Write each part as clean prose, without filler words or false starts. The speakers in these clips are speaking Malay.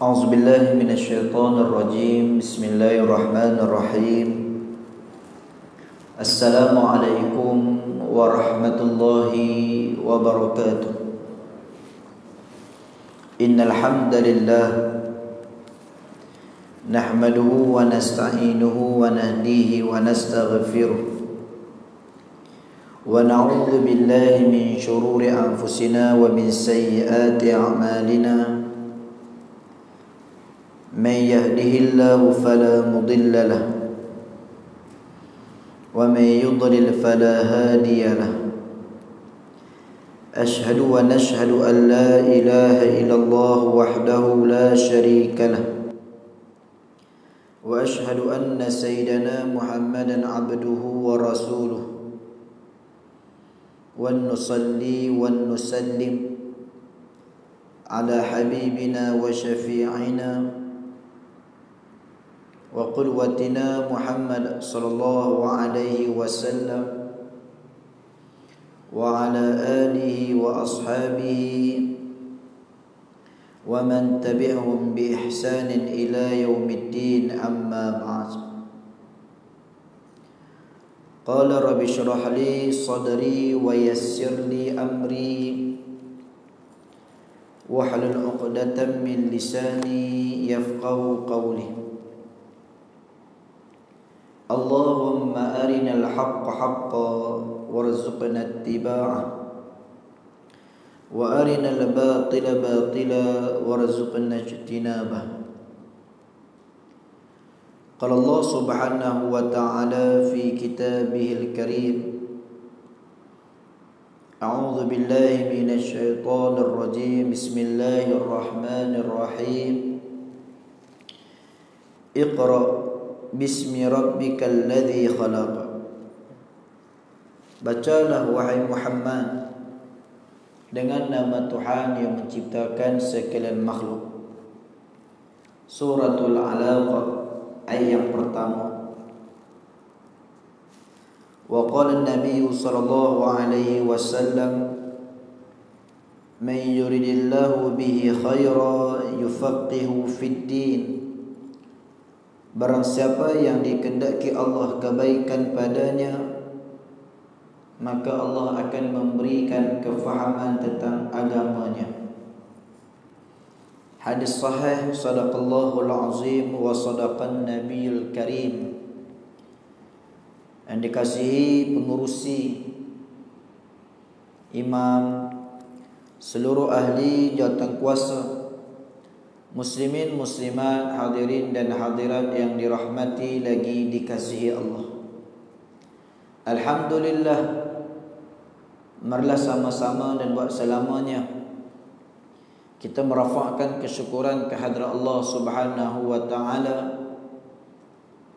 A'udzu billahi minasyaitonir rajim. Bismillahirrahmanirrahim. Assalamualaikum warahmatullahi wabarakatuh. Innal hamdalillah nahmaduhu wa nasta'inuhu wa nahdihi wa nastaghfiruh. Wa na'udzu billahi min shururi anfusina wa min sayyiati a'malina. من يهده الله فلا مضل له ومن يضلل فلا هادي له أشهد ونشهد أن لا إله إلا الله وحده لا شريك له وأشهد أن سيدنا محمدا عبده ورسوله ونصلي ونسلم على حبيبنا وشفيعنا وقدوتنا محمد صلى الله عليه وسلم وعلى آله وأصحابه ومن تبعهم بإحسان إلى يوم الدين أما بعد قال رب اشرح لي صدري ويسر لي أمري واحلل عقدة من لساني يفقهوا قولي اللهم أرنا الحق حقا وارزقنا اتباعه وأرنا الباطل باطلا وارزقنا اجتنابه قال الله سبحانه وتعالى في كتابه الكريم أعوذ بالله من الشيطان الرجيم بسم الله الرحمن الرحيم اقرأ Bismi rabbikal ladzi khalaq. Bacalah wahai Muhammad dengan nama Tuhan yang menciptakan sekalian makhluk. Suratul Alaq ayat yang pertama. Wa qala an-nabiy sallallahu alaihi wasallam man yuridillahu bihi khairan yufaqihu fid din. Barang siapa yang dikehendaki Allah kebaikan padanya, maka Allah akan memberikan kefahaman tentang agamanya. Hadis sahih, sadaqallahul azim wa sadaqan nabiyul karim. Yang dikasihi pengurusi, imam, seluruh ahli jawatan kuasa, muslimin, muslimat, hadirin dan hadirat yang dirahmati lagi dikasihi Allah. Alhamdulillah, marilah sama-sama dan buat selamanya kita merafakkan kesyukuran kehadrat Allah Subhanahu wa taala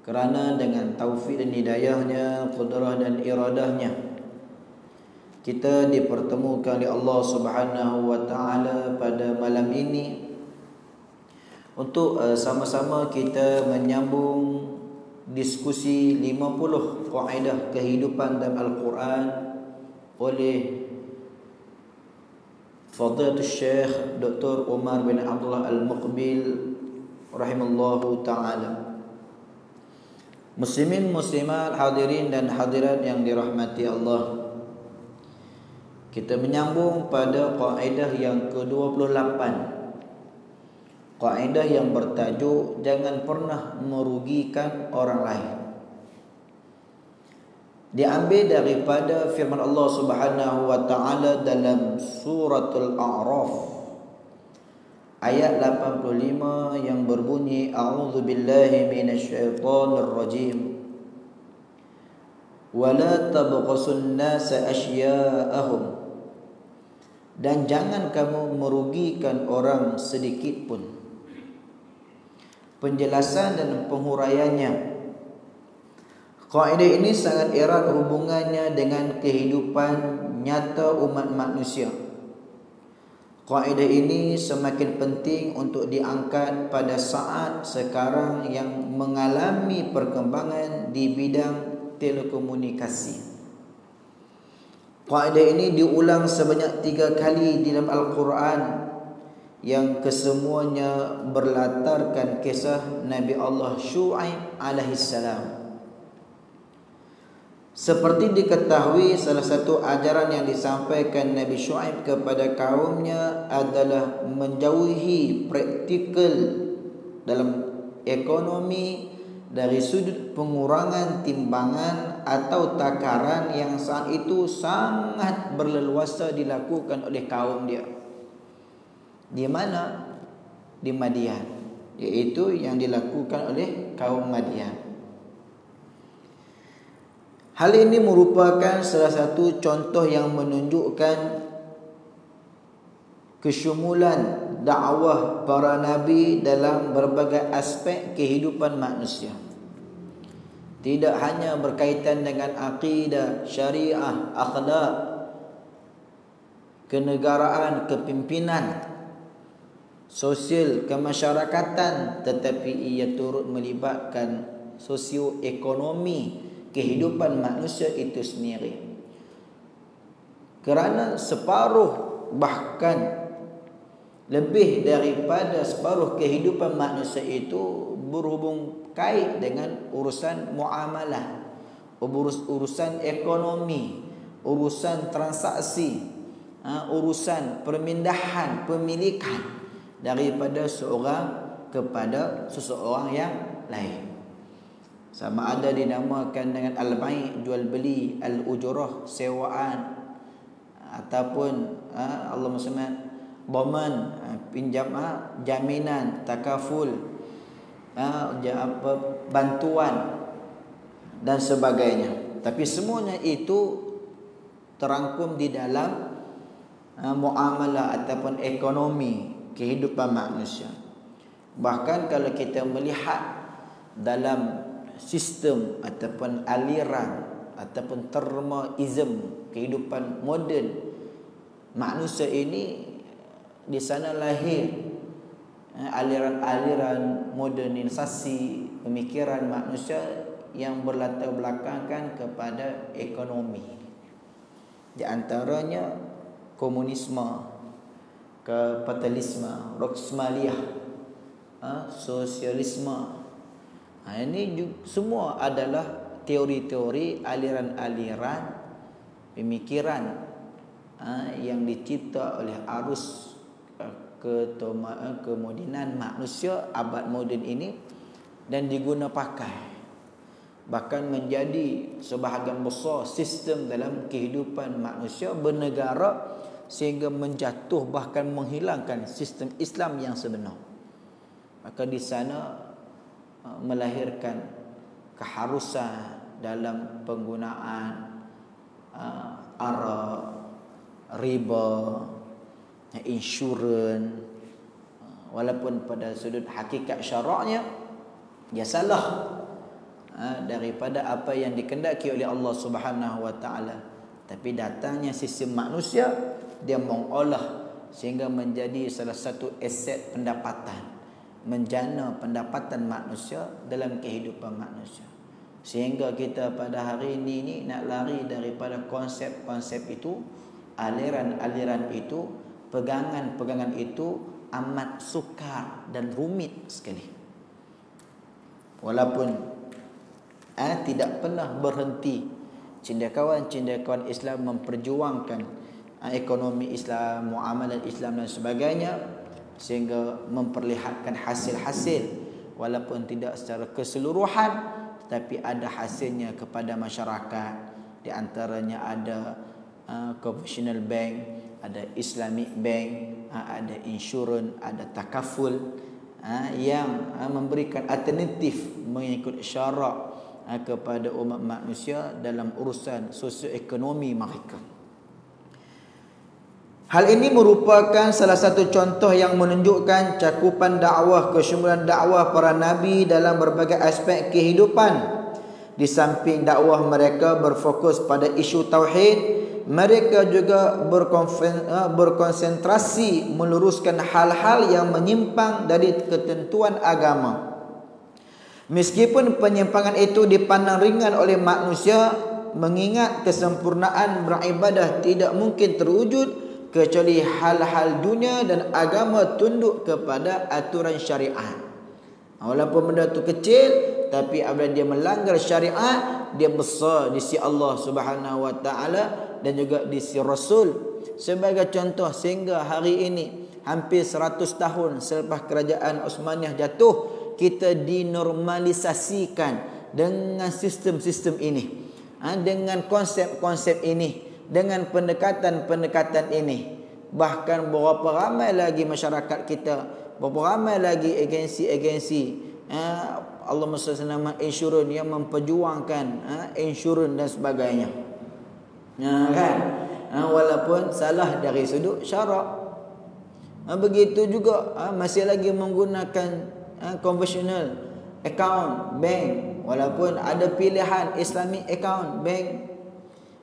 kerana dengan taufik dan hidayahnya, qudrah dan iradahnya kita dipertemukan oleh Allah Subhanahu wa taala pada malam ini untuk sama-sama kita menyambung diskusi 50 kaedah kehidupan dalam Al-Quran oleh Fadilatul Syekh Dr. Umar bin Abdullah Al-Muqbil rahimallahu ta'ala. Muslimin, muslimat, hadirin dan hadirat yang dirahmati Allah, kita menyambung pada kaedah yang ke-28, kaedah yang bertajuk jangan pernah merugikan orang lain. Diambil daripada firman Allah Subhanahu wa taala dalam suratul A'raf ayat 85 yang berbunyi a'udzu billahi minasyaitonir rajim wa la tabghasun nasa asya'ahum, dan jangan kamu merugikan orang sedikit pun. Penjelasan dan penghuraiannya, kaedah ini sangat erat hubungannya dengan kehidupan nyata umat manusia. Kaedah ini semakin penting untuk diangkat pada saat sekarang yang mengalami perkembangan di bidang telekomunikasi. Kaedah ini diulang sebanyak 3 kali di dalam Al-Quran yang kesemuanya berlatarkan kisah Nabi Allah Syuaib alaihissalam. Seperti diketahui, salah satu ajaran yang disampaikan Nabi Syuaib kepada kaumnya adalah menjauhi praktikal dalam ekonomi dari sudut pengurangan timbangan atau takaran yang saat itu sangat berleluasa dilakukan oleh kaum dia. Di mana? Di Madian, yaitu yang dilakukan oleh kaum Madian. Hal ini merupakan salah satu contoh yang menunjukkan kesyumulan dakwah para nabi dalam berbagai aspek kehidupan manusia. Tidak hanya berkaitan dengan akidah, syariah, akhlak, kenegaraan, kepimpinan, sosial, kemasyarakatan, tetapi ia turut melibatkan sosioekonomi kehidupan manusia itu sendiri. Kerana separuh, bahkan lebih daripada separuh kehidupan manusia itu berhubung kait dengan urusan muamalah, urusan ekonomi, urusan transaksi, urusan permindahan, pemilikan daripada seorang kepada seseorang yang lain. Sama ada dinamakan dengan al-bai', jual beli, al-ujurah, sewaan, ataupun Allahumma salli dhaman, pinjam, jaminan, takaful, bantuan dan sebagainya. Tapi semuanya itu terangkum di dalam muamalah ataupun ekonomi kehidupan manusia. Bahkan kalau kita melihat dalam sistem ataupun aliran ataupun termoism kehidupan moden manusia ini, di sana lahir aliran-aliran modernisasi pemikiran manusia yang berlatar belakangkan kepada ekonomi. Di antaranya komunisme, kapitalisme, Rosmaliyah, sosialisme. Ini semua adalah teori-teori, aliran-aliran pemikiran yang dicipta oleh arus kemodenan manusia abad moden ini dan diguna pakai, bahkan menjadi sebahagian besar sistem dalam kehidupan manusia bernegara, sehingga menjatuh bahkan menghilangkan sistem Islam yang sebenar. Maka di sana melahirkan keharusan dalam penggunaan arak, riba, insurans, walaupun pada sudut hakikat syaraknya dia salah daripada apa yang dikehendaki oleh Allah Subhanahu wa taala. Tapi datangnya sistem manusia, dia mengolah sehingga menjadi salah satu aset pendapatan, menjana pendapatan manusia dalam kehidupan manusia. Sehingga kita pada hari ini nak lari daripada konsep-konsep itu, aliran-aliran itu, pegangan-pegangan itu amat sukar dan rumit sekali. Walaupun tidak pernah berhenti cendekiawan-cendekiawan Islam memperjuangkan ekonomi Islam, muamalah Islam dan sebagainya, sehingga memperlihatkan hasil-hasil walaupun tidak secara keseluruhan, tapi ada hasilnya kepada masyarakat. Di antaranya ada conventional bank, ada Islamic bank, ada insurans, ada takaful, yang memberikan alternatif mengikut syarak kepada umat manusia dalam urusan sosioekonomi mereka. Hal ini merupakan salah satu contoh yang menunjukkan cakupan dakwah, kesyumulan dakwah para nabi dalam berbagai aspek kehidupan. Di samping dakwah mereka berfokus pada isu tauhid, mereka juga berkonsentrasi meluruskan hal-hal yang menyimpang dari ketentuan agama. Meskipun penyimpangan itu dipandang ringan oleh manusia, mengingat kesempurnaan beribadah tidak mungkin terwujud kecuali hal-hal dunia dan agama tunduk kepada aturan syariat. Walaupun benda tu kecil, tapi apabila dia melanggar syariat, dia besar di sisi Allah Subhanahu wa taala dan juga di sisi Rasul. Sebagai contoh, sehingga hari ini hampir 100 tahun selepas kerajaan Osmaniyah jatuh, kita dinormalisasikan dengan sistem-sistem ini, dengan konsep-konsep ini, dengan pendekatan-pendekatan ini. Bahkan berapa ramai lagi masyarakat kita, berapa ramai lagi agensi-agensi Allahumma salli ala insurans yang memperjuangkan insurans dan sebagainya. Kan? Walaupun salah dari sudut syarak. Begitu juga masih lagi menggunakan conventional account bank, walaupun ada pilihan Islamic account bank.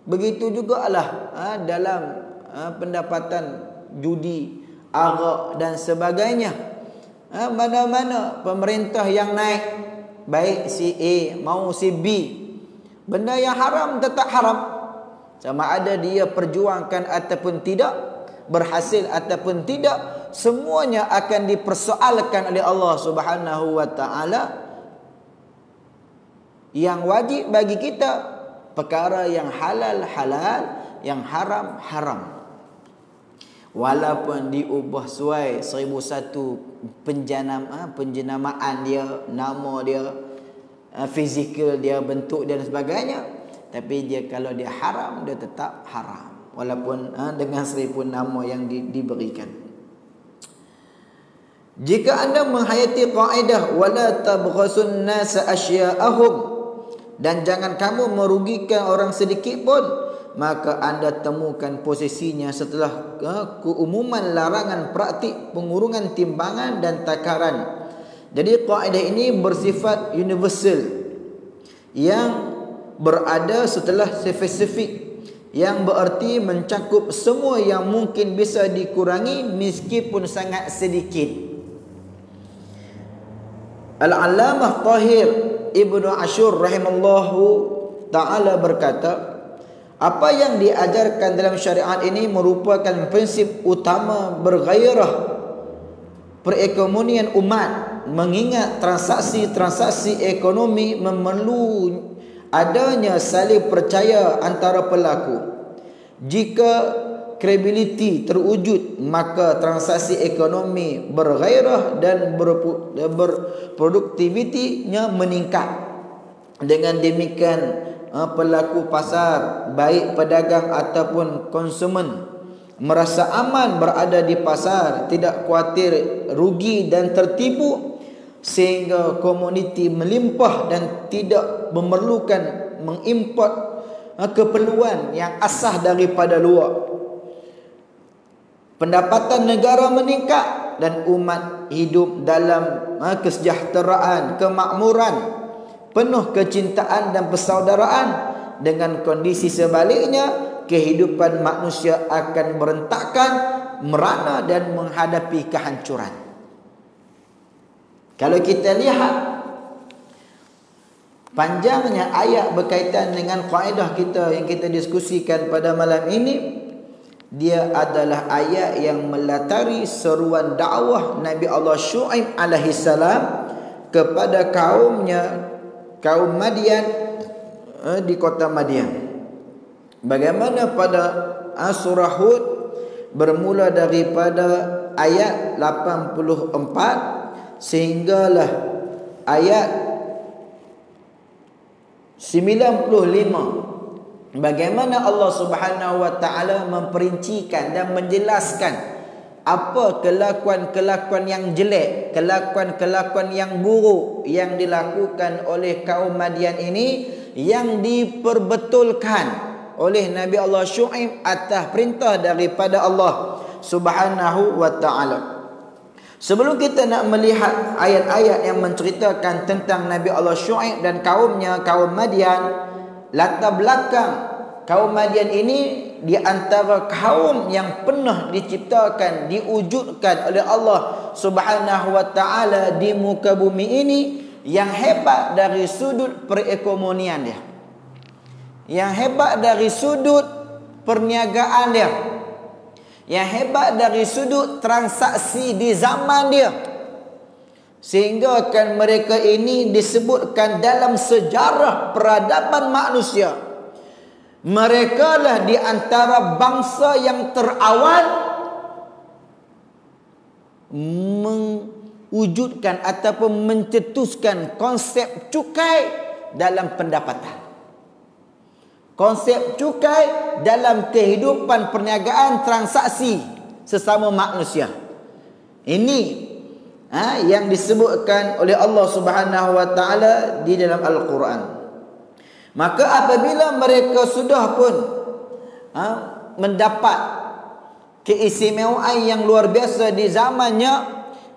Begitu juga lah dalam pendapatan judi, arak dan sebagainya. Mana-mana pemerintah yang naik, baik si A mau si B, benda yang haram tetap haram. Sama ada dia perjuangkan ataupun tidak, berhasil ataupun tidak, semuanya akan dipersoalkan oleh Allah Subhanahu wa taala. Yang wajib bagi kita perkara yang halal halal, yang haram haram. Walaupun diubah suai 1001 penjenamaan dia, nama dia, fizikal dia, bentuk dia dan sebagainya, tapi dia kalau dia haram, dia tetap haram walaupun dengan 1000 nama yang diberikan. Jika anda menghayati kaedah wala tabghasun nas asya'ahum, dan jangan kamu merugikan orang sedikit pun, maka anda temukan posisinya setelah keumuman larangan praktik pengurungan timbangan dan takaran. Jadi kaedah ini bersifat universal, yang berada setelah spesifik, yang berarti mencakup semua yang mungkin bisa dikurangi meskipun sangat sedikit. Al-Allamah Tahir Ibnu Ashur rahimallahu ta'ala berkata, apa yang diajarkan dalam syariat ini merupakan prinsip utama bergairah perekonomian umat, mengingat transaksi-transaksi ekonomi memerlukan adanya saling percaya antara pelaku. Jika kredibiliti terwujud, maka transaksi ekonomi bergairah dan berproduktivitinya meningkat. Dengan demikian, pelaku pasar, baik pedagang ataupun konsumen, merasa aman berada di pasar, tidak khawatir rugi dan tertipu, sehingga komuniti melimpah dan tidak memerlukan mengimport keperluan yang asah daripada luar. Pendapatan negara meningkat dan umat hidup dalam kesejahteraan, kemakmuran, penuh kecintaan dan persaudaraan. Dengan kondisi sebaliknya, kehidupan manusia akan berantakan, merana dan menghadapi kehancuran. Kalau kita lihat panjangnya ayat berkaitan dengan kaedah kita yang kita diskusikan pada malam ini, dia adalah ayat yang melatari seruan dakwah Nabi Allah Syuaib alaihi salam kepada kaumnya, kaum Madian di kota Madian. Bagaimana pada surah Hud bermula daripada ayat 84 sehinggalah ayat 95, bagaimana Allah Subhanahu wa taala memperincikan dan menjelaskan apa kelakuan-kelakuan yang jelek, kelakuan-kelakuan yang buruk yang dilakukan oleh kaum Madian ini, yang diperbetulkan oleh Nabi Allah Syuaib atas perintah daripada Allah Subhanahu wa taala. Sebelum kita nak melihat ayat-ayat yang menceritakan tentang Nabi Allah Syuaib dan kaumnya, kaum Madian, latar belakang kaum Madian ini di antara kaum yang pernah diciptakan, diwujudkan oleh Allah Subhanahu wa taala di muka bumi ini, yang hebat dari sudut perekonomian dia, yang hebat dari sudut perniagaan dia, yang hebat dari sudut transaksi di zaman dia. Sehingga kan mereka ini disebutkan dalam sejarah peradaban manusia, mereka lah di antara bangsa yang terawal mewujudkan ataupun mencetuskan konsep cukai dalam pendapatan. Konsep cukai dalam kehidupan perniagaan transaksi sesama manusia. Ini yang disebutkan oleh Allah Subhanahu wa taala di dalam Al-Quran. Maka apabila mereka sudah pun mendapat keistimewaan yang luar biasa di zamannya,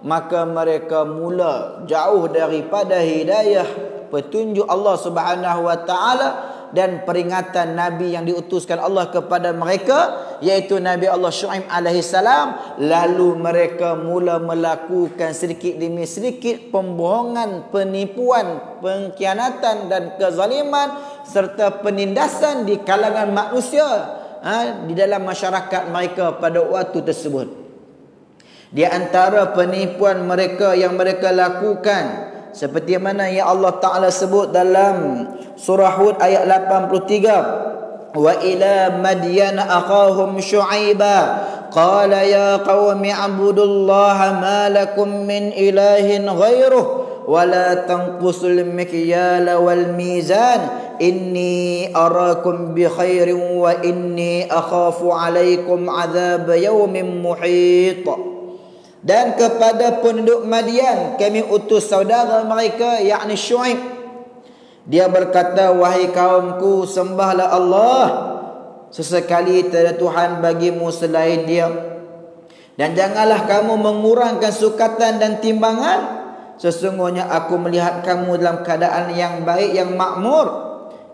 maka mereka mula jauh daripada hidayah petunjuk Allah Subhanahu wa taala dan peringatan Nabi yang diutuskan Allah kepada mereka, yaitu Nabi Allah Syuaib alaihi salam. Lalu mereka mula melakukan sedikit demi sedikit pembohongan, penipuan, pengkhianatan dan kezaliman serta penindasan di kalangan manusia di dalam masyarakat mereka pada waktu tersebut. Di antara penipuan mereka yang mereka lakukan, seperti mana yang Allah Ta'ala sebut dalam surah Hud ayat 83. Wa ila Madyan akhahum Syu'aiba qala ya qaumi abudullaha ma lakum min ilahin ghairuh wa la tanqusul mikyala wal mizan inni arakum bi khairin wa inni akhafu alaikum azab yawmin muhit. Dan kepada penduduk Madian kami utus saudara mereka, yakni Syuaib. Dia berkata, wahai kaumku, sembahlah Allah, sesekali tiada Tuhan bagimu selain Dia. Dan janganlah kamu mengurangkan sukatan dan timbangan. Sesungguhnya aku melihat kamu dalam keadaan yang baik, yang makmur.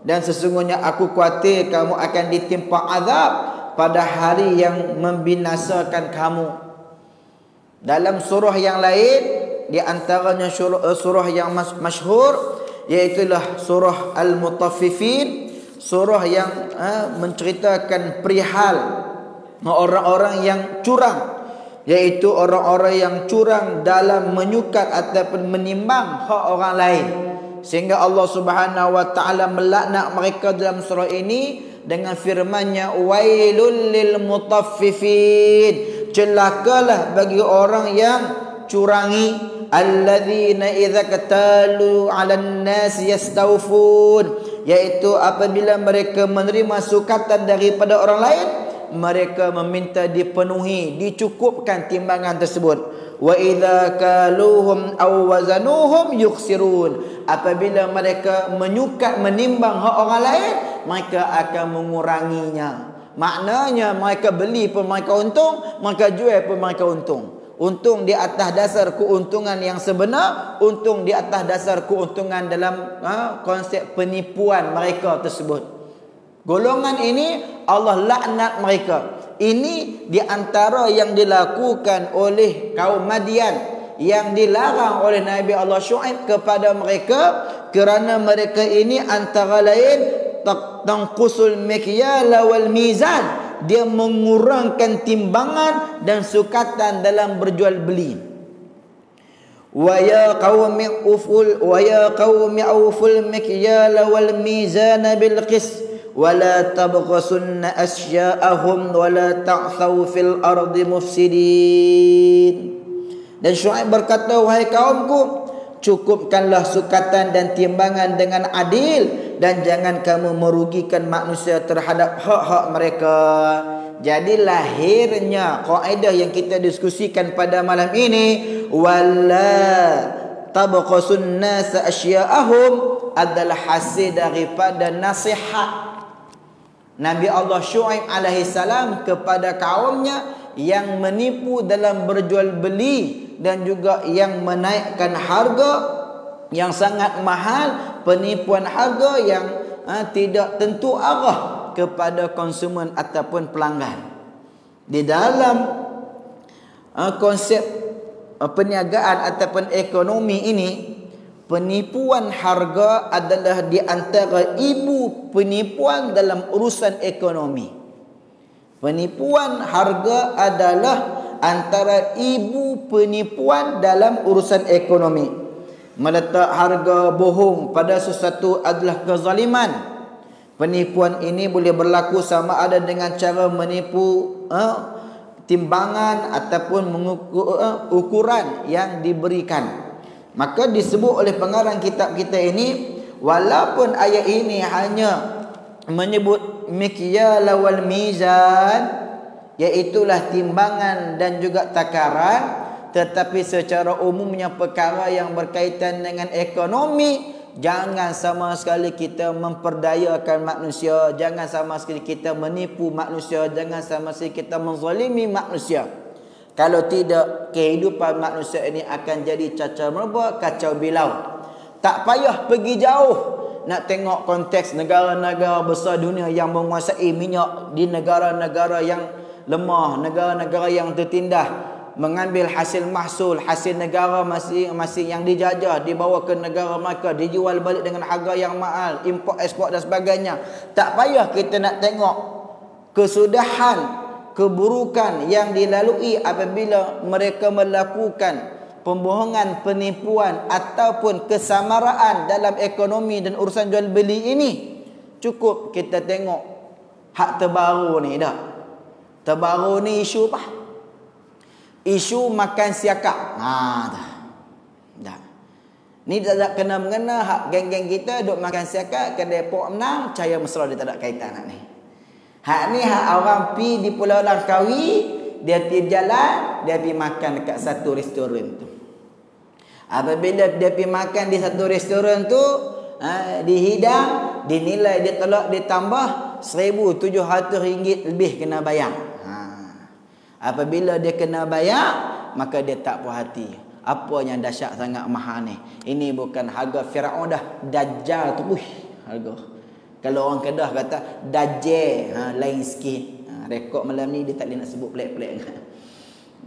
Dan sesungguhnya aku khawatir kamu akan ditimpa azab pada hari yang membinasakan kamu. Dalam surah yang lain, di antaranya surah yang masyhur, iaitulah surah Al-Mutaffifin, surah yang menceritakan perihal orang-orang yang curang, iaitu orang-orang yang curang dalam menyukat ataupun menimbang hak orang lain, sehingga Allah Subhanahu wa taala melaknat mereka dalam surah ini dengan firman-Nya, wailul lil mutaffifin, celakalah bagi orang yang curangi, alladzina idza qatalu 'alan nas yastawfun, yaitu apabila mereka menerima sukatan daripada orang lain, mereka meminta dipenuhi, dicukupkan timbangan tersebut. Wa idza kaluhum aw wazanuhum yukhsirun, apabila mereka menyukat menimbang hak orang lain, mereka akan menguranginya. Maknanya mereka beli pun mereka untung, mereka jual pun mereka untung. Untung di atas dasar keuntungan yang sebenar, untung di atas dasar keuntungan dalam konsep penipuan mereka tersebut. Golongan ini Allah laknat mereka. Ini di antara yang dilakukan oleh kaum Madian, yang dilarang oleh Nabi Allah Syuaib kepada mereka, kerana mereka ini antara lain tanqusul mikyala wal mizan, dia mengurangkan timbangan dan sukatan dalam berjual beli. Wa ya qaumi auful mikyala wal mizana bil qis wa la tabghasunna asya'ahum wa la ta'thaw fil ardi mufsidin. Dan Syuaib berkata, wahai kaumku, cukupkanlah sukatan dan timbangan dengan adil, dan jangan kamu merugikan manusia terhadap hak-hak mereka. Jadi lahirnya kaedah yang kita diskusikan pada malam ini, wala tabqasun nas asya'ahum, adalah hasil daripada nasihat Nabi Allah Syuaib alaihi salam kepada kaumnya yang menipu dalam berjual beli dan juga yang menaikkan harga yang sangat mahal, penipuan harga yang tidak tentu arah kepada konsumen ataupun pelanggan. Di dalam konsep perniagaan ataupun ekonomi ini, penipuan harga adalah di antara ibu penipuan dalam urusan ekonomi. Penipuan harga adalah antara ibu penipuan dalam urusan ekonomi. Meletak harga bohong pada sesuatu adalah kezaliman. Penipuan ini boleh berlaku sama ada dengan cara menipu timbangan ataupun ukuran yang diberikan. Maka disebut oleh pengarang kitab kita ini, walaupun ayat ini hanya menyebut mikyal wal mizan, iaitulah timbangan dan juga takaran, tetapi secara umumnya perkara yang berkaitan dengan ekonomi, jangan sama sekali kita memperdayakan manusia, jangan sama sekali kita menipu manusia, jangan sama sekali kita menzalimi manusia. Kalau tidak, kehidupan manusia ini akan jadi cacau merebak, kacau bilau. Tak payah pergi jauh nak tengok konteks negara-negara besar dunia yang menguasai minyak, di negara-negara yang lemah, negara-negara yang tertindas, mengambil hasil mahsul, hasil negara masing-masing yang dijajah, dibawa ke negara mereka, dijual balik dengan harga yang mahal, import ekspor dan sebagainya. Tak payah kita nak tengok kesudahan, keburukan yang dilalui apabila mereka melakukan pembohongan, penipuan ataupun kesamaraan dalam ekonomi dan urusan jual beli ini. Cukup kita tengok hak terbaru ni dah. Terbaru ni isu apa? Isu makan siakap. Dah. Ni tak kena mengena hak geng-geng kita duk makan siakap kedai Pok Menang, cahaya mesra dia tak ada kaitan hak ni. Hak ni hak orang pi di Pulau Langkawi, dia pergi berjalan, dia pergi makan dekat satu restoran tu. Apabila dia pergi makan di satu restoran tu, dihidang, dinilai dia tolak ditambah RM1,700 lebih kena bayar. Apabila dia kena bayar, maka dia tak puas hati. Apa yang dahsyat sangat mahal ni? Ini bukan harga Firaun dah, Dajjal tu. Harga. Kalau orang Kedah kata Dajjal, lain sikit. Rekod malam ni dia tak boleh nak sebut pelik-pelik.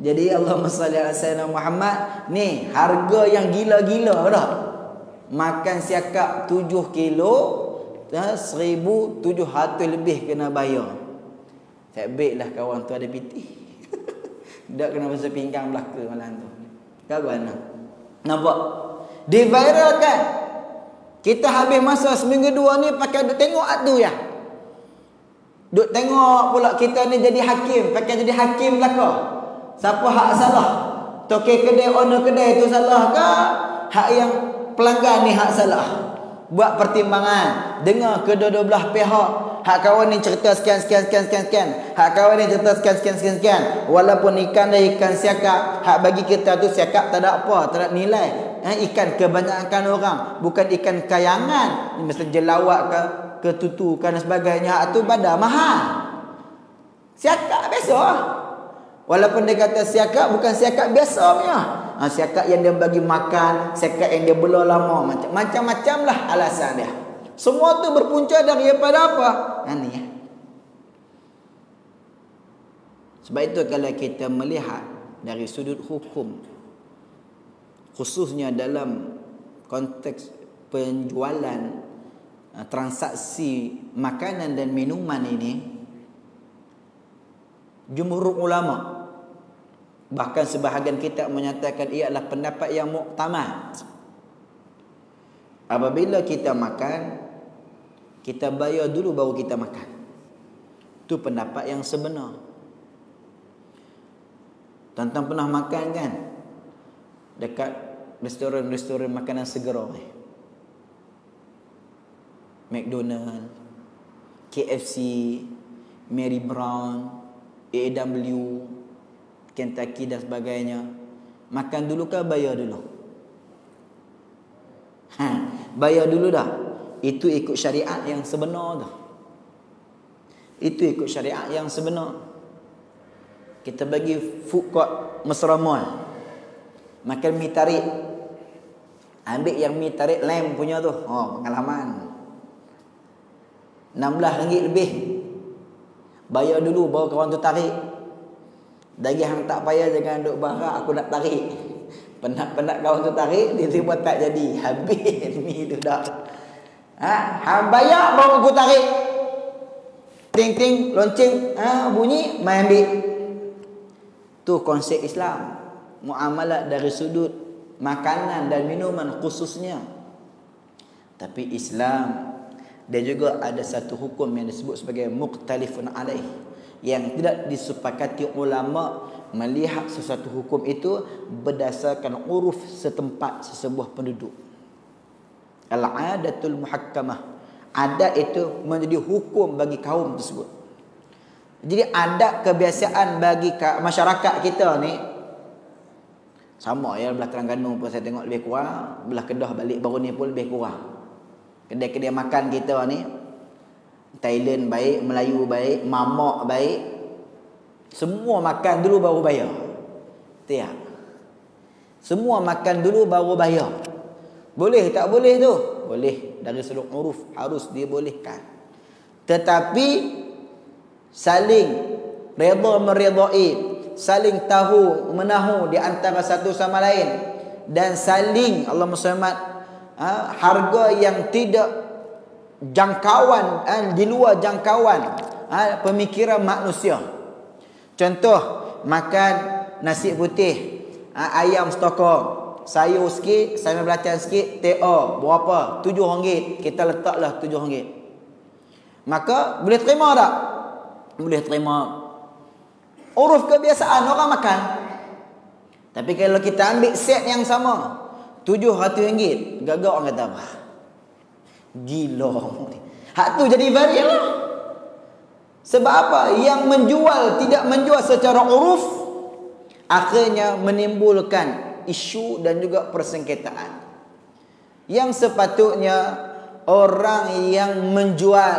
Jadi Allahumma salli ala sayyidina Muhammad, ni harga yang gila-gila dah. Makan siakap 7 kilo, RM1,700 lebih kena bayar. Tak baiklah kawan tu ada piti. Tak kena pasal pinggang belaka malam tu. Kawan nampak? Diviralkan. Kita habis masa seminggu dua ni pakai duk tengok tu ya. Duk tengok pula kita ni jadi hakim, pakai jadi hakim belaka. Siapa hak salah? Tokek kedai, owner kedai tu salah ke? Hak yang pelanggan ni hak salah. Buat pertimbangan, dengar kedua-dua belah pihak. Hak kawan ni cerita sekian. Hak kawan ni cerita sekian. Walaupun ikan dah ikan siakap, hak bagi kita tu siakap tak ada apa, tak ada nilai. Ikan kebanyakan orang, bukan ikan kayangan. Mesti jelawak ke, ketutukan dan sebagainya. Hak tu pada mahal. Siakap biasa. Walaupun dia kata siakap, bukan siakap biasa punya. Siakap yang dia bagi makan, siakap yang dia bela lama, macam-macam lah alasan dia. Semua tu berpunca daripada apa? Ni ya. Sebab itu kalau kita melihat dari sudut hukum, khususnya dalam konteks penjualan transaksi makanan dan minuman ini, jumhur ulama, bahkan sebahagian kitab menyatakan ia adalah pendapat yang muktamad. Apabila kita makan, kita bayar dulu baru kita makan. Itu pendapat yang sebenar. Tuan-tuan pernah makan kan? Dekat restoran-restoran makanan segera. McDonald, KFC, Mary Brown, AW, Kentucky dan sebagainya. Makan dulu ke bayar dulu? Bayar dulu dah. Itu ikut syariat yang sebenar dah. Itu ikut syariat yang sebenar. Kita bagi food court Mesra Mall, makan mi tarik. Ambil yang mi tarik lem punya tu. Pengalaman. RM16 lebih. Bayar dulu baru kawan tu tarik. Dari hang tak payah jangan duk barak aku nak tarik. Penat-penat kawan tu tarik, dia tiba tak jadi. Habis mi tu dah. Hang bayar baru aku tarik. Ting ting lonceng bunyi mai ambil. Tu konsep Islam. Muamalah dari sudut makanan dan minuman khususnya. Tapi Islam dia juga ada satu hukum yang disebut sebagai mukhtalifun alaih, yang tidak disepakati ulama melihat sesuatu hukum itu berdasarkan uruf setempat sesebuah penduduk. Al-adatul muhakkamah, adat itu menjadi hukum bagi kaum tersebut. Jadi adat kebiasaan bagi masyarakat kita ni sama ya, belah Terengganu pun saya tengok lebih kurang, belah Kedah balik baru ni pun lebih kurang. Kedai-kedai makan kita ni, Thailand baik, Melayu baik, mamak baik, semua makan dulu baru bayar. Tiap. Semua makan dulu baru bayar. Boleh tak boleh tu? Boleh, dari sudut uruf harus dibolehkan. Tetapi saling redha meredai, saling tahu menahu di antara satu sama lain, dan saling Allahumma shalli harga yang tidak jangkauan, di luar jangkauan pemikiran manusia. Contoh, makan nasi putih, ayam stokong, sayur sikit, sayur belacan sikit, TO berapa? RM7. Kita letaklah RM7. Maka boleh terima tak? Boleh terima. Uruf kebiasaan orang makan. Tapi kalau kita ambil set yang sama, RM700, gagak orang kata apa? Gila. Hak tu jadi varian lah. Sebab apa? Yang menjual tidak menjual secara uruf, akhirnya menimbulkan isu dan juga persengketaan. Yang sepatutnya orang yang menjual,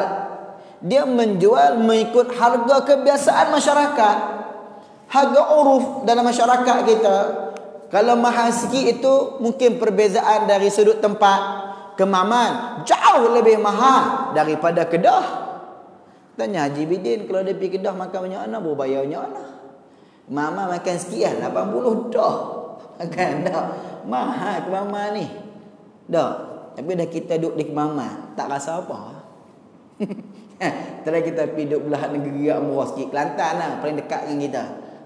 dia menjual mengikut harga kebiasaan masyarakat, harga uruf dalam masyarakat kita. Kalau mahal sikit itu mungkin perbezaan dari sudut tempat. Kemaman jauh lebih mahal daripada Kedah. Tanya Haji Bidin, kalau dia pergi Kedah makan banyak mana, berbayar banyak mana? Mama makan sikit lah, 80 dah. Kan dah. Mahal ke mama ni. Dah. Tapi dah kita duduk di Kemaman, tak rasa apa. Tadi kita pergi duduk belah negeri yang murah sikit. Kelantan lah, paling dekat dengan kita.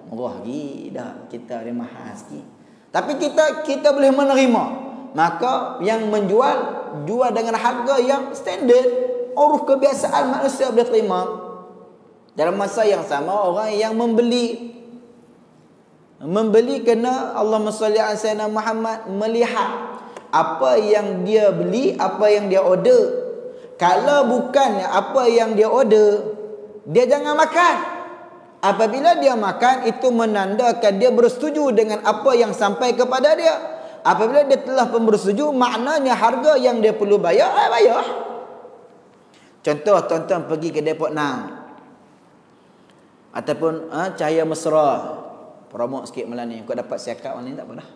Murah lagi dah. Kita ada mahal sikit. Tapi kita boleh menerima. Maka yang menjual, jual dengan harga yang standard, uruf kebiasaan manusia boleh terima. Dalam masa yang sama, orang yang membeli kena Allahumma salli ala sayyidina Muhammad, melihat apa yang dia beli, apa yang dia order. Kalau bukan apa yang dia order, dia jangan makan. Apabila dia makan, itu menandakan dia bersetuju dengan apa yang sampai kepada dia. Apabila dia telah pun bersetuju, maknanya harga yang dia perlu bayar, bayar. Contoh, tuan-tuan pergi ke Depok Nang, ataupun Cahaya Mesra, promote sikit malam ni, kau dapat siakap malam ni tak apa dah.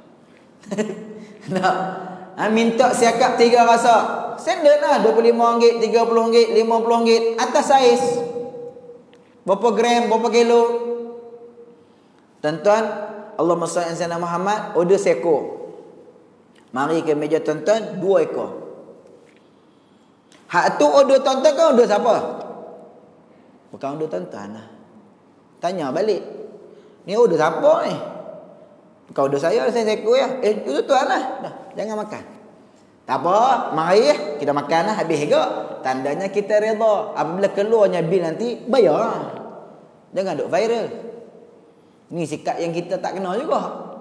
Nak minta siakap 3 rasa, standard lah, RM25, RM30, RM50, atas saiz. Berapa gram, berapa kilo. Tuan-tuan, Allahumma salli ala sayyidina Muhammad, order seekor. Mari ke meja tuan-tuan, 2 ekor. Hak tu order tuan-tuan kan order siapa? Bukan order tuan-tuan lah. Tanya balik, ni order siapa ni? Bukan order saya seekor ya. Itu tuan lah. Dah, jangan makan. Tak apa, mari kita makan lah, habis juga. Tandanya kita redha. Apabila keluarnya bil nanti, bayar. Jangan duk viral. Ni sikap yang kita tak kenal juga.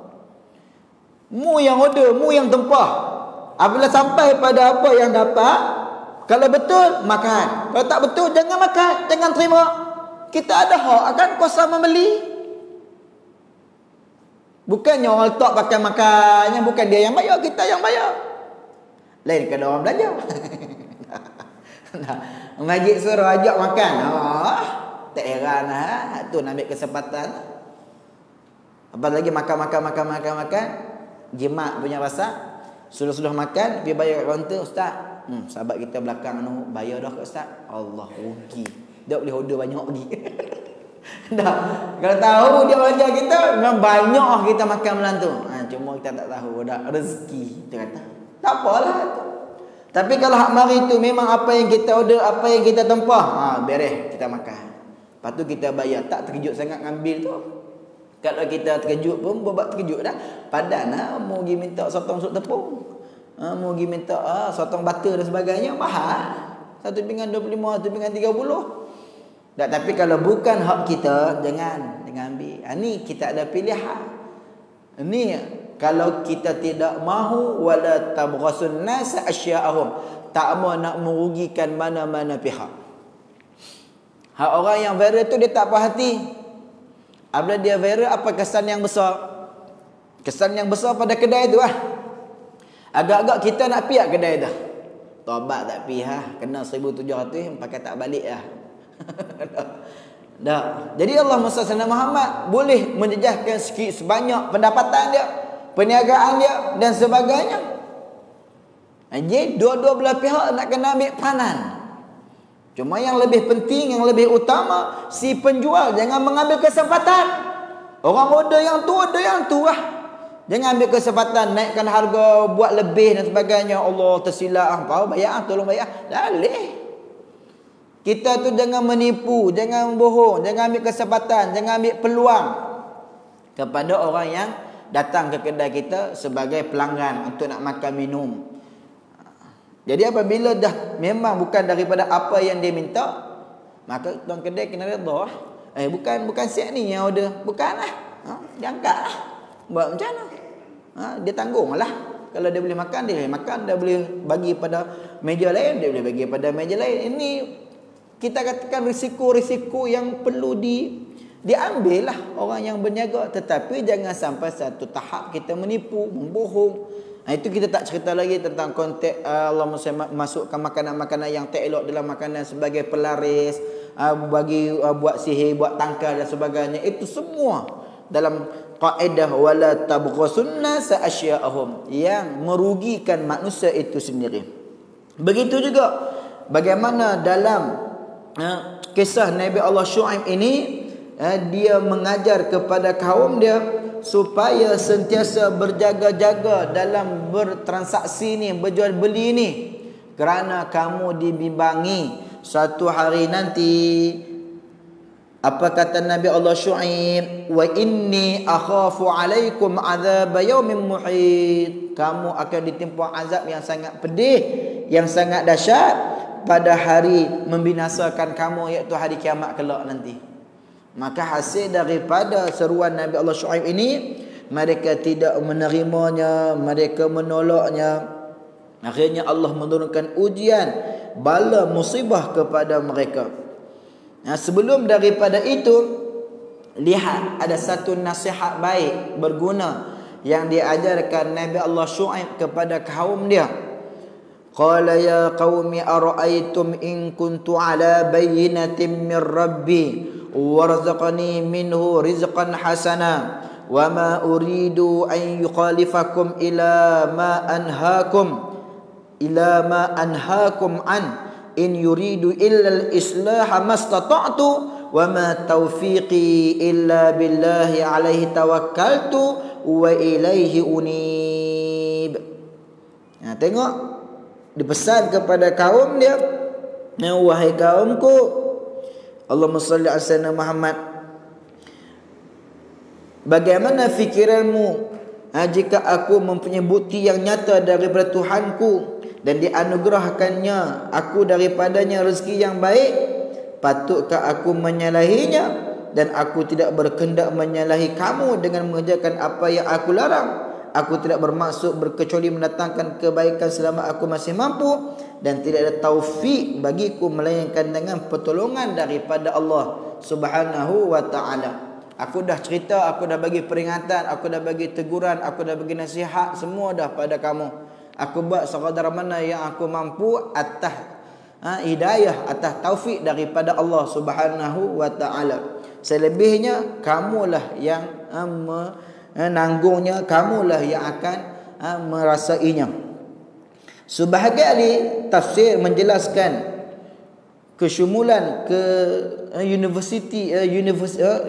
Mu yang order, mu yang tempah. Apabila sampai pada apa yang dapat, kalau betul, makan. Kalau tak betul, jangan makan. Jangan terima. Kita ada hak akan kuasa membeli. Bukannya orang letak pakai makannya, bukan dia yang bayar, kita yang bayar. Lain kalau orang belanja. Majid suruh ajak makan. Tak heran lah. Tu nak ambil kesempatan. Apa lagi makan. Jimat punya rasa. Sudah makan, dia bayar kat kaunter, ustaz. Sahabat kita belakang bayar dah kat ustaz. Allah, rugi. Dia boleh order banyak lagi. Dah. Kalau tahu dia belanja kita, memang banyak kita makan malam tu. Cuma kita tak tahu dah rezeki, dia kata. Tak apalah tu. Tapi kalau hak mari tu memang apa yang kita order, apa yang kita tempah, beres kita makan. Lepas tu kita bayar. Tak terkejut sangat ngambil tu. Kalau kita terkejut pun buat terkejut dah. Padan mau pergi minta sotong sup tepung. Mau pergi minta sotong butter dan sebagainya, mahal. Satu pinggan 25, satu pinggan 30. Tak, tapi kalau bukan hak kita, jangan ambil. Ni kita ada pilihan. Ni kalau kita tidak mahu wala tabghasun nas asya'ahum, tak mau nak merugikan mana-mana pihak. Hak orang yang viral tu dia tak puas hati. Apabila dia viral, apa kesan yang besar? Kesan yang besar pada kedai tu agak-agak kita nak piak kedai tu. Tobat tak pi kena 1,700 pakai tak balik dah. Jadi Allah SWT Muhammad boleh menjejaskan sikit sebanyak pendapatan dia, perniagaan dia dan sebagainya. Jadi dua-dua belah pihak nak kena ambil peranan. Cuma yang lebih penting, yang lebih utama, si penjual jangan mengambil kesempatan. Orang order yang tu Jangan ambil kesempatan naikkan harga, buat lebih dan sebagainya. Allah tersilap, bayar, tolong bayar. Dalih. Kita tu jangan menipu, jangan bohong, jangan ambil kesempatan, jangan ambil peluang kepada orang yang datang ke kedai kita sebagai pelanggan untuk nak makan minum. Jadi apabila dah memang bukan daripada apa yang dia minta, maka tuan kedai kena redha. Bukan siap ni yang order. Bukanlah. Dia angkatlah. Buat macam mana? Dia tanggunglah. Kalau dia boleh makan, dia boleh makan. Dia boleh bagi pada meja lain, dia boleh bagi pada meja lain. Ini kita katakan risiko-risiko yang perlu diambil lah orang yang berniaga. Tetapi jangan sampai satu tahap kita menipu, membohong. Itu kita tak cerita lagi tentang konteks Allah masukkan makanan-makanan yang tak elok dalam makanan sebagai pelaris, buat sihir, buat tangkal dan sebagainya. Itu semua dalam kaedah wala tabghasun nas asya'ahum, yang merugikan manusia itu sendiri. Begitu juga bagaimana dalam kisah Nabi Allah Syuaib ini, dia mengajar kepada kaum dia supaya sentiasa berjaga-jaga dalam bertransaksi ni, berjual beli ni, kerana kamu dibimbangi satu hari nanti. Apa kata Nabi Allah Syuaib? Wa inni akhafu alaikum azab yaumin muhit. Kamu akan ditimpa azab yang sangat pedih, yang sangat dahsyat pada hari membinasakan kamu, iaitu hari kiamat kelak nanti. Maka hasil daripada seruan Nabi Allah Syuaib ini, mereka tidak menerimanya, mereka menolaknya. Akhirnya Allah menurunkan ujian, bala musibah kepada mereka. Sebelum daripada itu, lihat ada satu nasihat baik berguna yang diajarkan Nabi Allah Syuaib kepada kaum dia. Qala ya qaumi ara'aytum in kuntu ala bayyinatin min rabbi warzaqani minhu rizqan hasana wa ma uridu an yukhalifakum ila ma anhaakum an in yuridu illa al-islah mastata'tu wa ma taufiqi illa billahi alaihi tawakkaltu wa ilaihi unib. Tengok, dipesan kepada kaum dia, wahai kaumku, Allahumma salli ala sayyidina Muhammad, bagaimana fikiranmu jika aku mempunyai bukti yang nyata daripada Tuhanku dan dianugerahkannya aku daripadanya rezeki yang baik, patutkah aku menyalahinya? Dan aku tidak berkehendak menyalahi kamu dengan mengerjakan apa yang aku larang. Aku tidak bermaksud berkecuali mendatangkan kebaikan selama aku masih mampu, dan tidak ada taufik bagiku melainkan dengan pertolongan daripada Allah Subhanahu wa ta'ala. Aku dah cerita, aku dah bagi peringatan, aku dah bagi teguran, aku dah bagi nasihat, semua dah pada kamu. Aku buat sekadar mana yang aku mampu atas hidayah, atas taufik daripada Allah Subhanahu wa ta'ala. Selebihnya kamulah yang menanggungnya, kamulah yang akan merasainya. Sebahagian ahli tafsir menjelaskan kesyumulan ke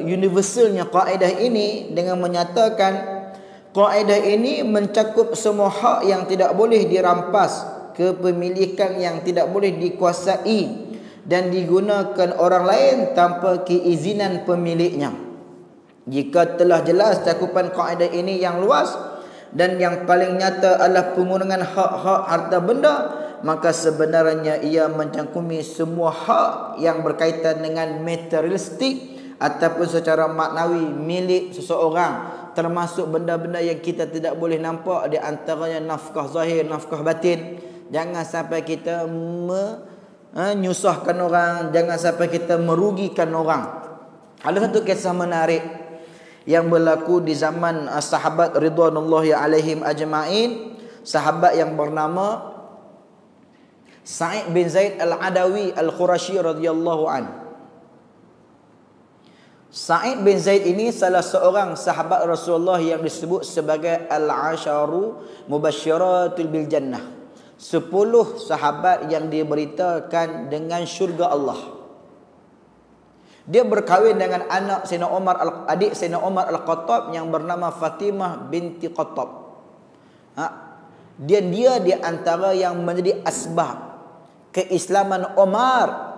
universalnya kaedah ini dengan menyatakan kaedah ini mencakup semua hak yang tidak boleh dirampas kepemilikan yang tidak boleh dikuasai dan digunakan orang lain tanpa keizinan pemiliknya. Jika telah jelas cakupan kaedah ini yang luas dan yang paling nyata adalah penggunaan hak-hak harta benda, maka sebenarnya ia mencangkumi semua hak yang berkaitan dengan materialistik ataupun secara maknawi milik seseorang, termasuk benda-benda yang kita tidak boleh nampak, di antaranya nafkah zahir, nafkah batin. Jangan sampai kita menyusahkan orang, jangan sampai kita merugikan orang. Ada satu kisah menarik yang berlaku di zaman sahabat ridwanullahi alaihim ajma'in. Sahabat yang bernama Sa'id bin Zaid al-Adawi al-Qurashi radhiyallahu anhu. Sa'id bin Zaid ini salah seorang sahabat Rasulullah yang disebut sebagai al-asharu mubasysyiratul bil jannah. 10 sahabat yang diberitakan dengan syurga Allah. Dia berkahwin dengan anak Sayyidina Umar, adik Sayyidina Umar al-Khattab yang bernama Fatimah binti Khattab. Dia di antara yang menjadi asbab keislaman Umar.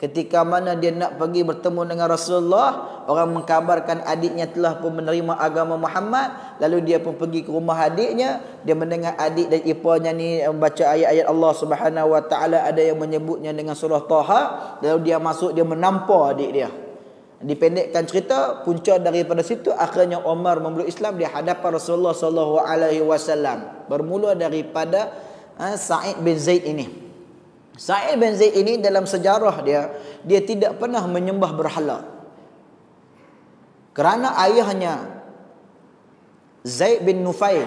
Ketika mana dia nak pergi bertemu dengan Rasulullah, orang mengkabarkan adiknya telah pun menerima agama Muhammad. Lalu dia pun pergi ke rumah adiknya. Dia mendengar adik dan iparnya ni membaca ayat-ayat Allah Subhanahu Wa Taala, ada yang menyebutnya dengan surah Taha. Lalu dia masuk, dia menampar adik dia. Dipendekkan cerita, punca daripada situ akhirnya Umar memeluk Islam di hadapan Rasulullah sallallahu alaihi wasallam. Bermula daripada Sa'id bin Zaid ini. Sa'id bin Zaid ini dalam sejarah dia tidak pernah menyembah berhala. Kerana ayahnya Zaid bin Nufail,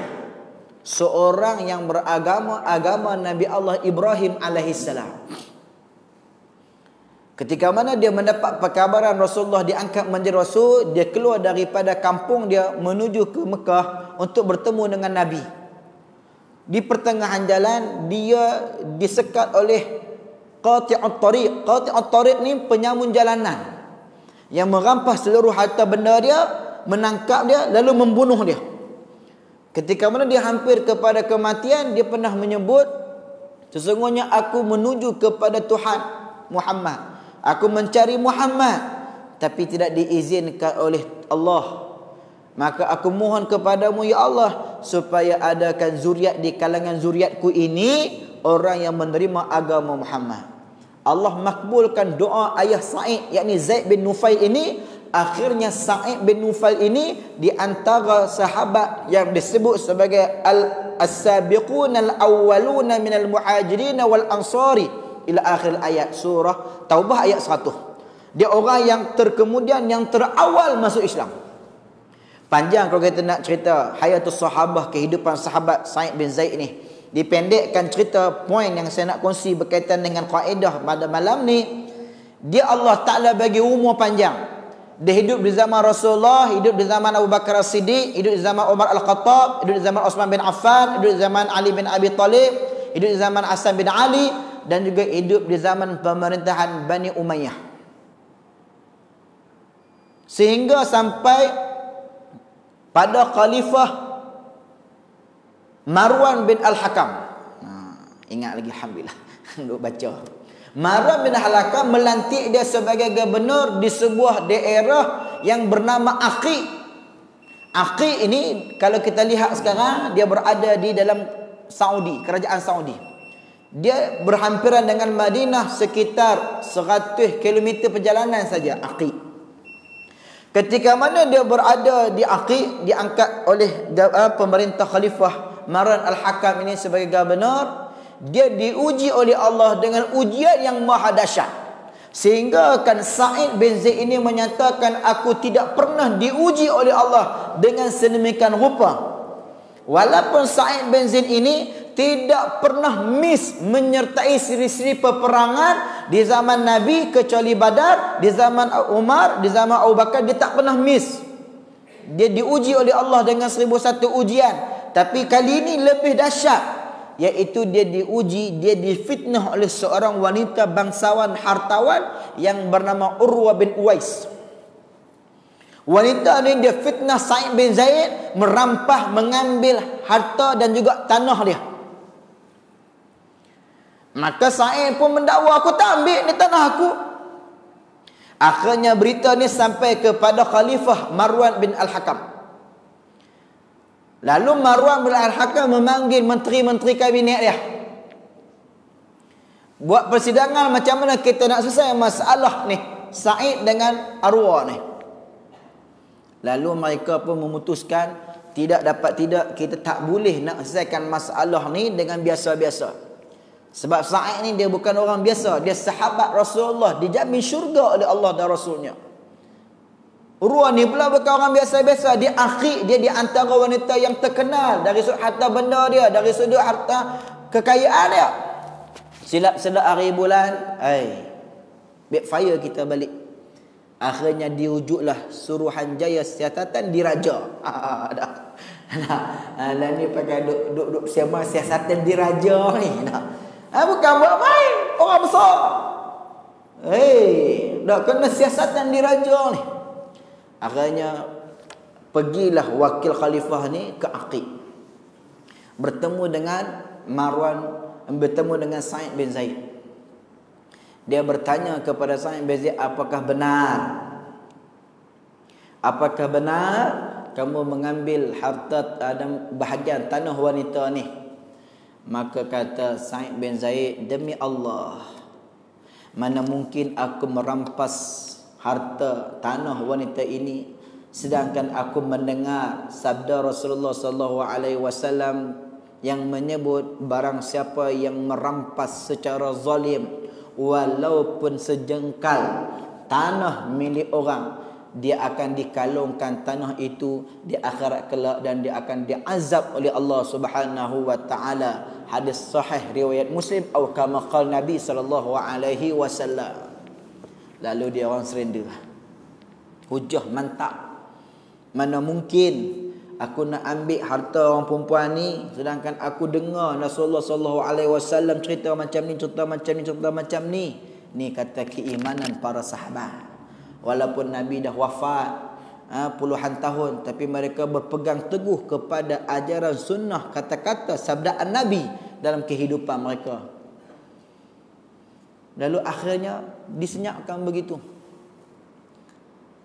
seorang yang beragama agama Nabi Allah Ibrahim alaihissalam. Ketika mana dia mendapat perkabaran Rasulullah diangkat menjadi Rasul, dia keluar daripada kampung dia menuju ke Mekah untuk bertemu dengan Nabi. Di pertengahan jalan dia disekat oleh qati'ut tariq. Qati'ut tariq ni penyamun jalanan yang merampas seluruh harta benda dia, menangkap dia lalu membunuh dia. Ketika mana dia hampir kepada kematian, dia pernah menyebut, sesungguhnya aku menuju kepada Tuhan Muhammad, aku mencari Muhammad, tapi tidak diizinkan oleh Allah. Maka aku mohon kepadamu ya Allah, supaya adakan zuriat di kalangan zuriatku ini orang yang menerima agama Muhammad. Allah makbulkan doa ayah Sa'id, yakni Zaid bin Nufail ini. Akhirnya Sa'id bin Nufail ini di antara sahabat yang disebut sebagai as-sabiqun al-awwaluna minal muhajirin wal ansari ila akhir ayat surah Taubah ayat 100. Dia orang yang terkemudian, yang terawal masuk Islam. Panjang kalau kita nak cerita hayatus sahabah, kehidupan sahabat Sa'id bin Zaid ni. Dipendekkan cerita, poin yang saya nak kongsi berkaitan dengan kaedah pada malam ni. Dia Allah Ta'ala bagi umur panjang. Dia hidup di zaman Rasulullah, hidup di zaman Abu Bakar As-Siddiq, hidup di zaman Umar Al-Khattab, hidup di zaman Uthman bin Affan, hidup di zaman Ali bin Abi Talib, hidup di zaman Hasan bin Ali, dan juga hidup di zaman pemerintahan Bani Umayyah. Sehingga sampai pada Khalifah Marwan bin Al-Hakam. Ingat lagi, alhamdulillah. Duk baca. Marwan bin Al-Hakam melantik dia sebagai gubernur di sebuah daerah yang bernama Aqi. Aqi ini kalau kita lihat sekarang, dia berada di dalam Saudi, kerajaan Saudi. Dia berhampiran dengan Madinah sekitar 100 km perjalanan saja, Aqi. Ketika mana dia berada di Aqi, diangkat oleh pemerintah Khalifah Marwan Al-Hakam ini sebagai gubernur. Dia diuji oleh Allah dengan ujian yang maha dahsyat. Sehingga kan Sa'id bin Zaid ini menyatakan, aku tidak pernah diuji oleh Allah dengan sedemikian rupa. Walaupun Sa'id bin Zaid ini tidak pernah miss menyertai siri-siri peperangan di zaman Nabi kecuali Badar, di zaman Umar, di zaman Abu Bakar, dia tak pernah miss. Dia diuji oleh Allah dengan 1001 ujian. Tapi kali ini lebih dahsyat, iaitu dia diuji, dia difitnah oleh seorang wanita bangsawan hartawan yang bernama Urwah bin Uwais. Wanita ni dia fitnah Sa'id bin Zaid, merampas, mengambil harta dan juga tanah dia. Maka Sa'id pun mendakwa, aku tak ambil ni tanah aku. Akhirnya berita ni sampai kepada Khalifah Marwan bin Al-Hakam. Lalu Marwan bin Al-Hakam memanggil menteri-menteri kabinet dia. Buat persidangan macam mana kita nak selesai masalah ni Sa'id dengan arwah ni. Lalu mereka pun memutuskan tidak, kita tak boleh nak selesaikan masalah ni dengan biasa-biasa. Sebab Sa'id ni dia bukan orang biasa, dia sahabat Rasulullah, dijamin syurga oleh Allah dan Rasulnya. Urwah ni pula bukan orang biasa-biasa, dia akhi, dia di antara wanita yang terkenal dari sudut harta benda dia, dari sudut harta kekayaan dia. Silap-silap hari bulan, backfire kita balik. Akhirnya diwujudlah Suruhanjaya siasatan diraja. Lah ni pakai duk siapa siasatan diraja ni. Bukan buat main, orang besar. Dah kena siasatan diraja ni. Akhirnya pergilah wakil khalifah ni ke Aqib. Bertemu dengan bertemu dengan Sa'id bin Zaid. Dia bertanya kepada Sa'id bin Zaid, apakah benar kamu mengambil harta dan bahagian tanah wanita ni? Maka kata Sa'id bin Zaid, demi Allah, mana mungkin aku merampas harta tanah wanita ini sedangkan aku mendengar sabda Rasulullah sallallahu alaihi wasallam yang menyebut barang siapa yang merampas secara zalim walaupun sejengkal tanah milik orang, dia akan dikalungkan tanah itu di akhirat kelak dan dia akan diazab oleh Allah Subhanahu wa taala. Hadis sahih riwayat Muslim atau kama qala Nabi sallallahu alaihi wasallam. Lalu dia orang surrender. Hujah mantap. Mana mungkin aku nak ambil harta orang perempuan ni sedangkan aku dengar Rasulullah sallallahu alaihi wasallam cerita macam ni. Ni kata keimanan para sahabat. Walaupun Nabi dah wafat puluhan tahun, tapi mereka berpegang teguh kepada ajaran sunnah, kata-kata sabdaan Nabi dalam kehidupan mereka. Lalu akhirnya disenyapkan begitu.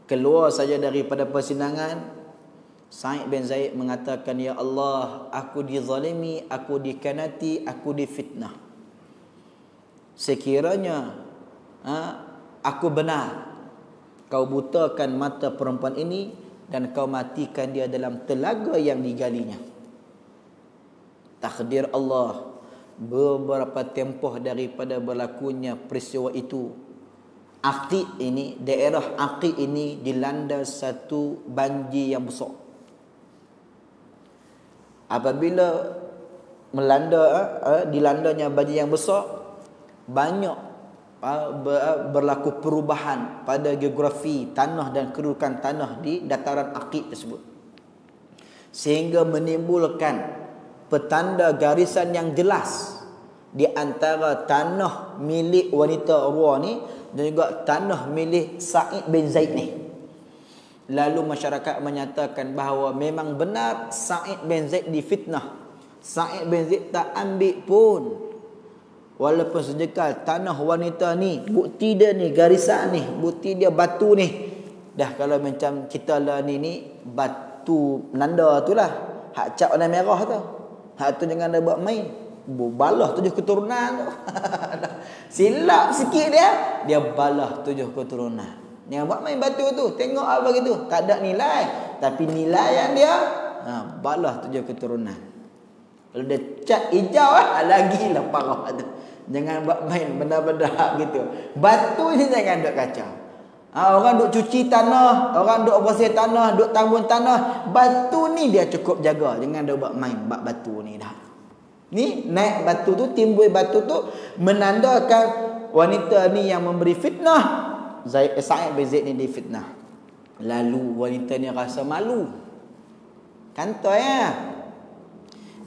Keluar saja daripada persidangan, Sa'id bin Zaid mengatakan, ya Allah, aku dizalimi, aku dikanati, aku difitnah. Sekiranya aku benar, kau butakan mata perempuan ini dan kau matikan dia dalam telaga yang digalinya. Takdir Allah, beberapa tempoh daripada berlakunya peristiwa itu, Aqib ini, daerah Aqib ini dilanda satu banjir yang besar. Apabila dilandanya banjir yang besar, banyak berlaku perubahan pada geografi tanah dan kedudukan tanah di dataran Aqib tersebut, sehingga menimbulkan petanda garisan yang jelas di antara tanah milik wanita Urwah ni dan juga tanah milik Sa'id bin Zaid ni. Lalu masyarakat menyatakan bahawa memang benar Sa'id bin Zaid difitnah. Sa'id bin Zaid tak ambil pun walaupun sejengkal tanah wanita ni, bukti dia ni, garisan ni, bukti dia batu ni. Dah kalau macam kita lah ni batu nanda tu lah, hak cap warna merah tu. Hak tu jangan dah buat main. Balah 7 keturunan tu. Silap sikit dia balah 7 keturunan. Yang buat main batu tu, tengok apa gitu, tak ada nilai, tapi nilai yang dia balah 7 keturunan. Kalau dia cat hijau lagi lah parah tu. Jangan buat main benda-benda gitu. Batu ni jangan duk kacau. Orang duk cuci tanah, orang duk bersih tanah, duk tambun tanah, batu ni dia cukup jaga. Jangan duk buat main bab batu ni dah. Ni naik batu tu, timbul batu tu menandakan wanita ni yang memberi fitnah. Sa'id bin Zaid ni difitnah. Lalu wanita ni rasa malu. Kantoi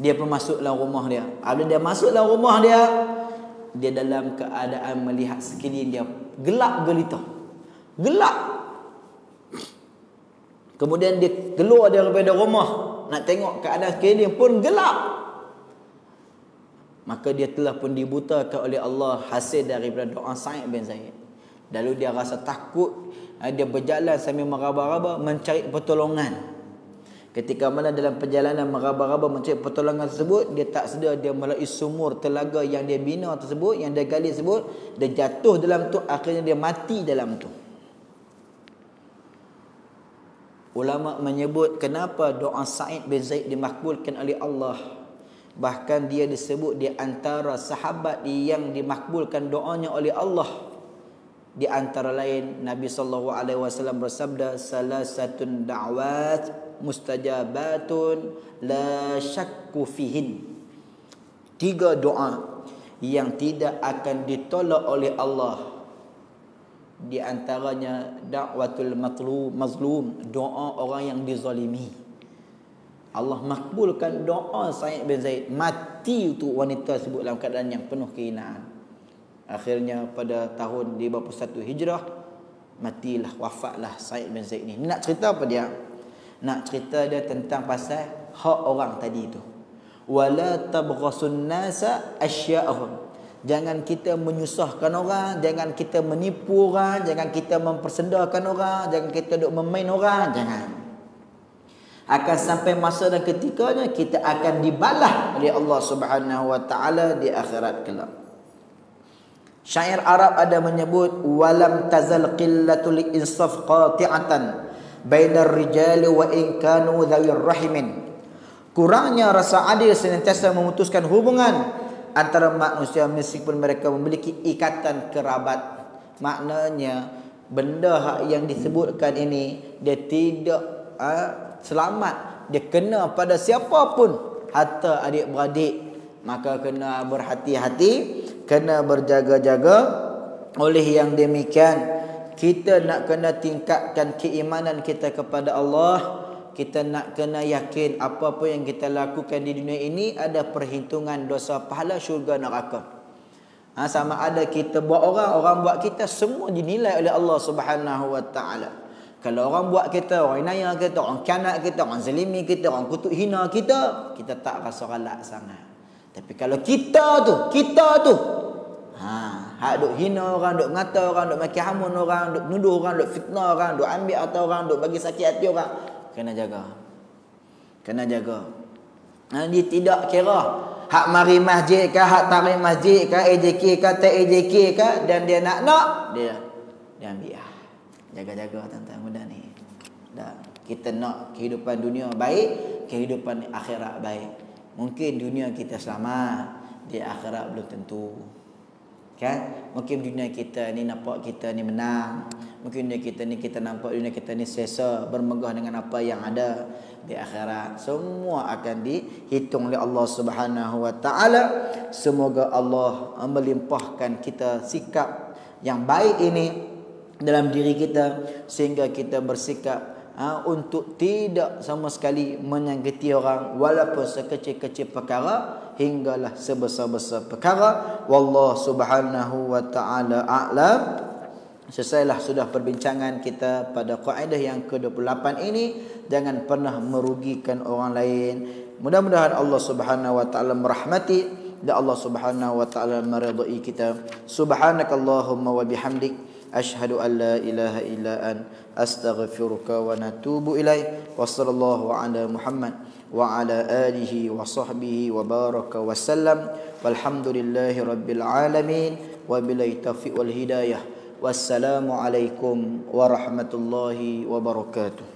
dia pun masuk dalam rumah dia. Apabila dia masuk dalam rumah dia dalam keadaan melihat sekeliling dia gelap gelita. Gelap. Kemudian dia keluar daripada rumah nak tengok keadaan sekeliling pun gelap. maka dia telah pun dibutakan oleh Allah hasil daripada doa Sa'id bin Zaid. Lalu dia rasa takut, dia berjalan sambil meraba-raba mencari pertolongan. Ketika mana dalam perjalanan meraba-raba mencari pertolongan tersebut, dia tak sedar dia melalui sumur telaga yang dia bina tersebut, yang dia gali tersebut, dia jatuh dalam tu, akhirnya dia mati dalam tu. Ulama menyebut kenapa doa Sa'id bin Zaid dimakbulkan oleh Allah. Bahkan dia disebut di antara sahabat yang dimakbulkan doanya oleh Allah. Di antara lain Nabi SAW bersabda, salasatun da'wat mustajabatun la syakku fihin. 3 doa yang tidak akan ditolak oleh Allah. Di antaranya da'watul mazlum, doa orang yang dizalimi. Allah makbulkan doa Sa'id bin Zaid. Mati itu wanita sebut dalam keadaan yang penuh kehinaan. Akhirnya pada tahun 51 Hijrah matilah, wafatlah Sa'id bin Zaid ni. Nak cerita apa dia? Nak cerita dia tentang pasal hak orang tadi itu. Wala tabghasun nasa asya'ahum. Jangan kita menyusahkan orang, jangan kita menipu orang, jangan kita mempersendakan orang, jangan kita duk memain orang, jangan. Akan sampai masa dan ketikanya kita akan dibalas oleh Allah Subhanahu wa taala di akhirat kelak. Syair Arab ada menyebut walam tazal qillatul insaf qati'atan bainar rijali wa in kanu dhawir rahimin. Kurangnya rasa adil senantiasa memutuskan hubungan antara manusia meskipun mereka memiliki ikatan kerabat. Maknanya benda yang disebutkan ini dia tidak selamat, dia kena pada siapapun, harta adik-beradik. Maka kena berhati-hati, kena berjaga-jaga. Oleh yang demikian, kita nak kena tingkatkan keimanan kita kepada Allah. Kita nak kena yakin apa-apa yang kita lakukan di dunia ini ada perhitungan dosa pahala syurga neraka. Sama ada kita buat orang buat kita, semua dinilai oleh Allah Subhanahu wa taala. Kalau orang buat kita, orang inaya kita, orang kianat kita, orang zalimi kita, orang kutuk hina kita, kita tak rasa galak sangat. Tapi kalau kita tu hak duk hina orang, duk ngata orang, duk maki hamun orang, duk nuduh orang, duk fitnah orang, duk ambil harta orang, duk bagi sakit hati orang, kena jaga. Kena jaga. Dia tidak kira hak mari masjid ke, hak tarik masjid ke, AJK ke, tak AJK ke, dan dia nak dia ambil. Jaga-jaga tuan-tuan muda ni. Kita nak kehidupan dunia baik, kehidupan akhirat baik. Mungkin dunia kita selamat, di akhirat belum tentu. Kan? Mungkin dunia kita ni nampak kita ni menang. Mungkin dunia kita ni kita nampak dunia kita ni selesa, bermegah dengan apa yang ada. Di akhirat semua akan dihitung oleh Allah Subhanahu wa taala. Semoga Allah melimpahkan kita sikap yang baik ini dalam diri kita, sehingga kita bersikap untuk tidak sama sekali menyakiti orang walaupun sekecil-kecil perkara hinggalah sebesar-besar perkara. Wallahu Subhanahu wa taala a'lam. Selesailah sudah perbincangan kita pada kaedah yang ke-28 ini. Jangan pernah merugikan orang lain. Mudah-mudahan Allah Subhanahu wa taala merahmati dan Allah Subhanahu wa taala meridai kita. Subhanakallahumma wa bihamdik, asyhadu an la ilaha illa an, astaghfiruka wa natubu ilaih. Wa sallallahu ala Muhammad wa ala alihi wa sahbihi wa baraka wa sallam. Walhamdulillahi rabbil alamin. Wa billahi taufiq wal hidayah. Wassalamu alaikum warahmatullahi wabarakatuh.